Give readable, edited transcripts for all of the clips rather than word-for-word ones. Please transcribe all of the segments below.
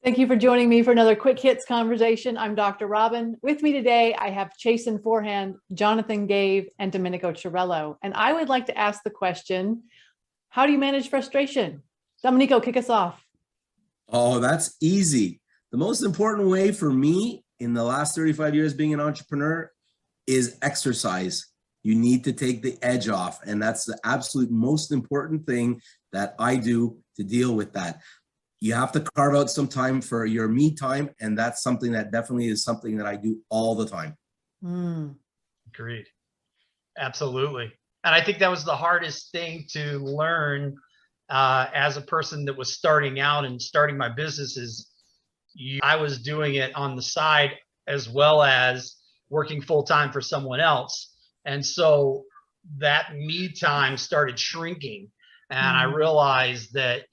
Thank you for joining me for another Quick Hits conversation. I'm Dr. Robyn. With me today, I have Chason Forehand, Jonathan Gaev, and Domenico Ciarallo. And I would like to ask the question, how do you manage frustration? Domenico, kick us off. Oh, that's easy. The most important way for me in the last 35 years being an entrepreneur is exercise. You need to take the edge off. And that's the absolute most important thing that I do to deal with that. You have to carve out some time for your me time. And that's something that definitely is something that I do all the time. Agreed. Absolutely. And I think that was the hardest thing to learn as a person that was starting out and starting my business is I was doing it on the side as well as working full time for someone else. And so that me time started shrinking. And I realized that,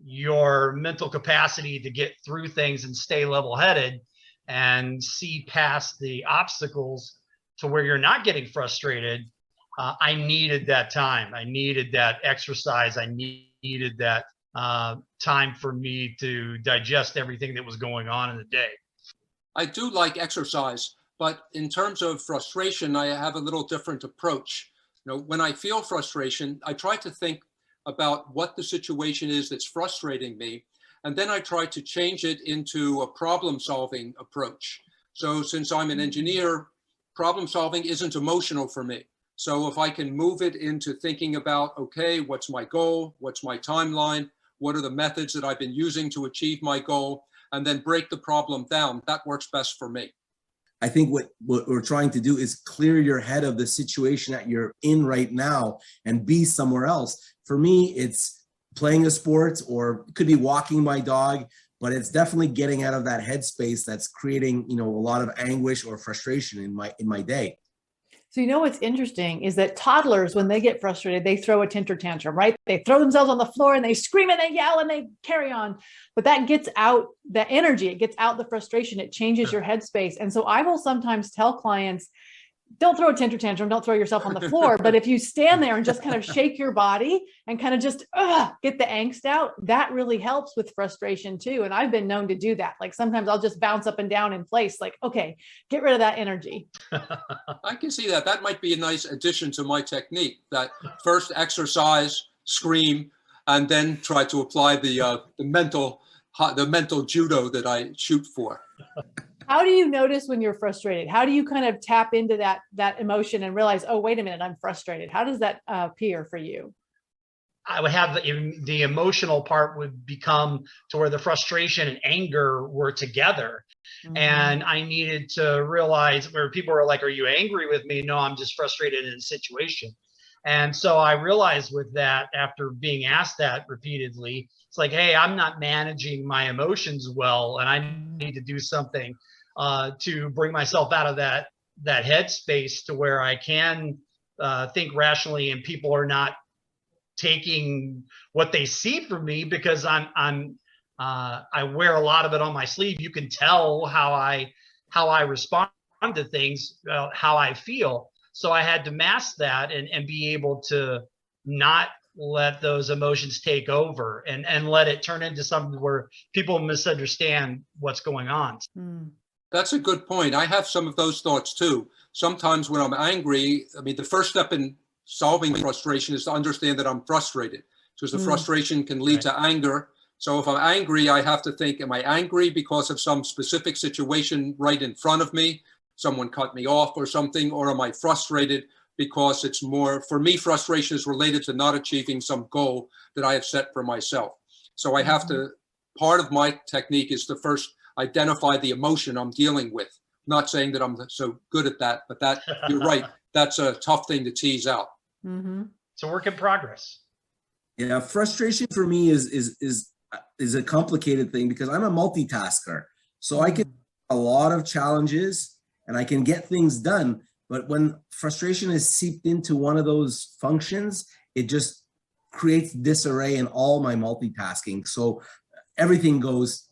your mental capacity to get through things and stay level-headed and see past the obstacles to where you're not getting frustrated. I needed that time. I needed that exercise. I needed that time for me to digest everything that was going on in the day. I do like exercise, but in terms of frustration, I have a little different approach. When I feel frustration, I try to think about what the situation is that's frustrating me. And then I try to change it into a problem-solving approach. So since I'm an engineer, problem solving isn't emotional for me. So if I can move it into thinking about, okay, what's my goal? What's my timeline? What are the methods that I've been using to achieve my goal? And then break the problem down, that works best for me. I think what we're trying to do is clear your head of the situation that you're in right now and be somewhere else. For me, it's playing a sport, or it could be walking my dog, but it's definitely getting out of that headspace that's creating, a lot of anguish or frustration in my day. So what's interesting is that toddlers, when they get frustrated, they throw a temper tantrum, right? They throw themselves on the floor and they scream and they yell and they carry on. But that gets out the energy. It gets out the frustration. It changes your headspace. And so I will sometimes tell clients, don't throw a temper tantrum, don't throw yourself on the floor. But if you stand there and just kind of shake your body and kind of just get the angst out, that really helps with frustration too. And I've been known to do that. Like sometimes I'll just bounce up and down in place, like, okay, get rid of that energy. I can see that. That might be a nice addition to my technique, that first exercise, scream, and then try to apply the mental judo that I shoot for. How do you notice when you're frustrated? How do you kind of tap into that emotion and realize, oh, wait a minute, I'm frustrated? How does that appear for you? I would have the emotional part would become to where the frustration and anger were together. And I needed to realize where people were like, are you angry with me? No, I'm just frustrated in a situation. And so I realized with that, after being asked that repeatedly, it's like, hey, I'm not managing my emotions well, and I need to do something to bring myself out of that headspace to where I can think rationally, and people are not taking what they see from me, because I wear a lot of it on my sleeve. You can tell how I respond to things, how I feel. So I had to mask that and be able to not let those emotions take over and let it turn into something where people misunderstand what's going on. That's a good point. I have some of those thoughts too. Sometimes when I'm angry, the first step in solving frustration is to understand that I'm frustrated, because the frustration can lead to anger. So if I'm angry, I have to think, am I angry because of some specific situation right in front of me? Someone cut me off or something, or am I frustrated because it's more, for me, frustration is related to not achieving some goal that I have set for myself. So I have to, part of my technique is to first identify the emotion I'm dealing with. I'm not saying that I'm so good at that, but that you're right. That's a tough thing to tease out. It's a work in progress. Yeah, frustration for me is a complicated thing, because I'm a multitasker. So I can a lot of challenges and I can get things done. But when frustration is seeped into one of those functions, it just creates disarray in all my multitasking. So everything goes,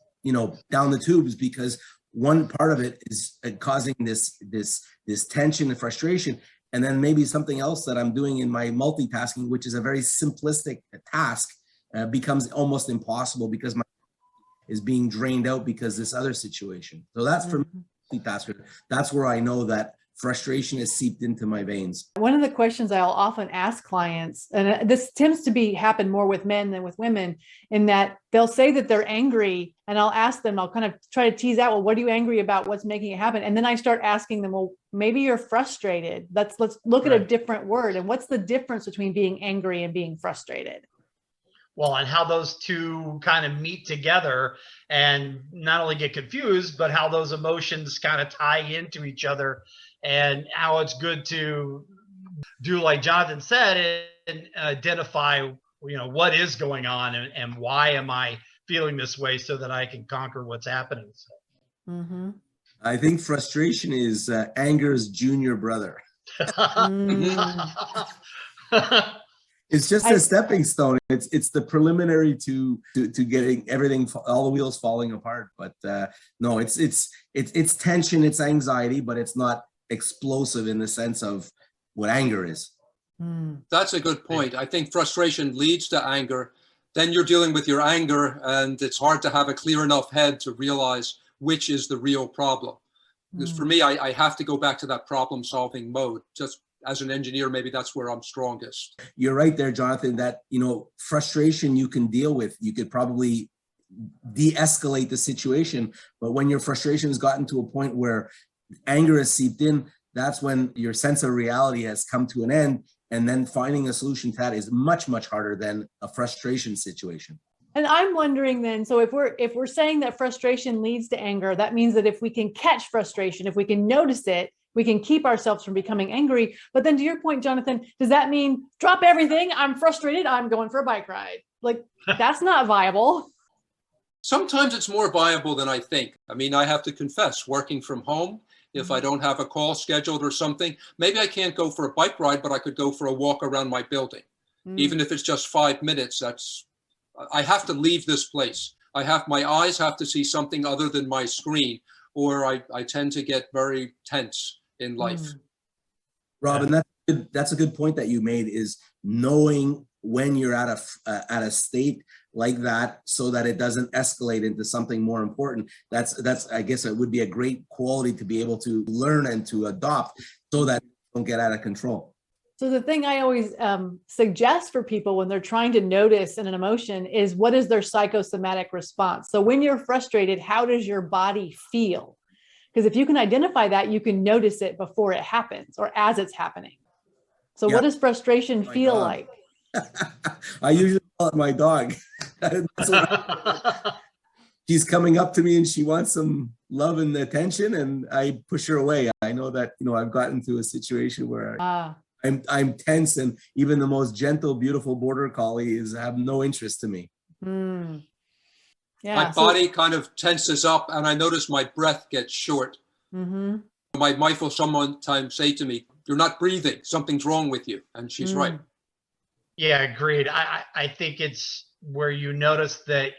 down the tubes, because one part of it is causing this tension and frustration. And then maybe something else that I'm doing in my multitasking, which is a very simplistic task, becomes almost impossible because my is being drained out because this other situation. So that's for me, that's where I know that frustration is seeped into my veins. One of the questions I'll often ask clients, and this tends to happen more with men than with women, in that they'll say that they're angry, and I'll ask them, I'll kind of try to tease out, well, what are you angry about? What's making it happen? And then I start asking them, well, maybe you're frustrated. Let's look at a different word. And what's the difference between being angry and being frustrated? Well, and how those two kind of meet together and not only get confused, but how those emotions kind of tie into each other, and how it's good to do like Jonathan said and identify, what is going on and why am I feeling this way so that I can conquer what's happening. So. I think frustration is anger's junior brother. It's just a stepping stone. It's the preliminary to getting everything, all the wheels falling apart. But no, it's tension, it's anxiety, but it's not explosive in the sense of what anger is. That's a good point. I think frustration leads to anger. Then you're dealing with your anger, and it's hard to have a clear enough head to realize which is the real problem. Because for me, I have to go back to that problem solving mode. Just as an engineer, maybe that's where I'm strongest. You're right there, Jonathan, that, frustration you can deal with. You could probably de-escalate the situation. But when your frustration has gotten to a point where anger has seeped in, that's when your sense of reality has come to an end. And then finding a solution to that is much, much harder than a frustration situation. And I'm wondering then, so if we're saying that frustration leads to anger, that means that if we can catch frustration, if we can notice it, we can keep ourselves from becoming angry. But then to your point, Jonathan, does that mean drop everything? I'm frustrated. I'm going for a bike ride. Like, that's not viable. Sometimes it's more viable than I think. I mean, I have to confess, working from home, if I don't have a call scheduled or something, maybe I can't go for a bike ride, but I could go for a walk around my building. Even if it's just 5 minutes, I have to leave this place. My eyes have to see something other than my screen, or I tend to get very tense in life. Robyn, that's a good point that you made, is knowing when you're at a state like that so that it doesn't escalate into something more important. That's I guess it would be a great quality to be able to learn and to adopt so that you don't get out of control. So the thing I always suggest for people when they're trying to notice an emotion is, what is their psychosomatic response? So when you're frustrated, how does your body feel? Because if you can identify that, you can notice it before it happens or as it's happening. So what does frustration feel like? I usually call it my dog. She's coming up to me and she wants some love and attention, and I push her away. I know that, I've gotten to a situation where I'm tense, and even the most gentle, beautiful border collies have no interest to me. Yeah, my body kind of tenses up, and I notice my breath gets short. My wife will sometimes say to me, "You're not breathing. Something's wrong with you," and she's right. Yeah, agreed. I think it's where you notice that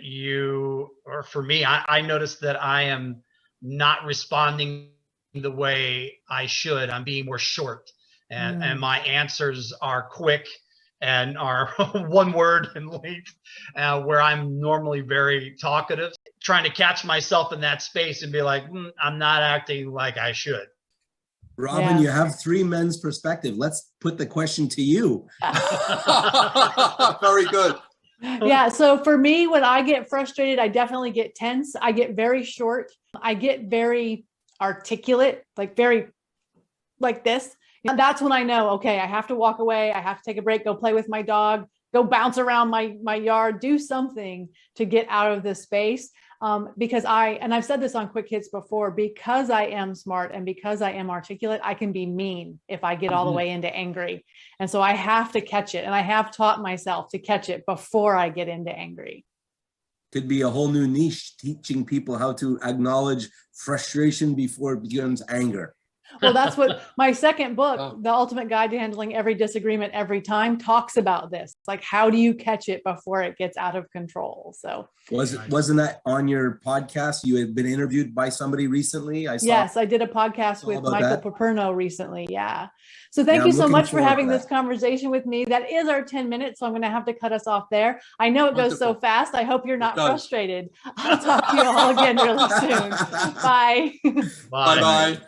or for me, I notice that I am not responding the way I should. I'm being more short, and my answers are quick and are one word in length, where I'm normally very talkative, trying to catch myself in that space and be like, I'm not acting like I should. Robyn, you have 3 men's perspective. Let's put the question to you. Very good. Yeah. So for me, when I get frustrated, I definitely get tense. I get very short. I get very articulate, like very like this. And that's when I know, okay, I have to walk away. I have to take a break, go play with my dog, go bounce around my yard, do something to get out of this space. Because I've said this on Quick Hits before, because I am smart and because I am articulate, I can be mean if I get all the way into angry. And so I have to catch it. And I have taught myself to catch it before I get into angry. Could be a whole new niche, teaching people how to acknowledge frustration before it becomes anger. Well, that's what my second book, Oh. The Ultimate Guide to Handling Every Disagreement Every Time, talks about this. Like, how do you catch it before it gets out of control? So Wasn't that on your podcast? You had been interviewed by somebody recently. I saw. yes, I did a podcast all with about Michael that. Paperno recently. Yeah. So thank Yeah, you I'm so looking much for forward having to this that. conversation with me. That is our 10 minutes. So I'm going to have to cut us off there. I know it goes so Wonderful. fast. I hope you're not does. frustrated. I'll talk to you all again really soon. Bye. Bye. Bye-bye.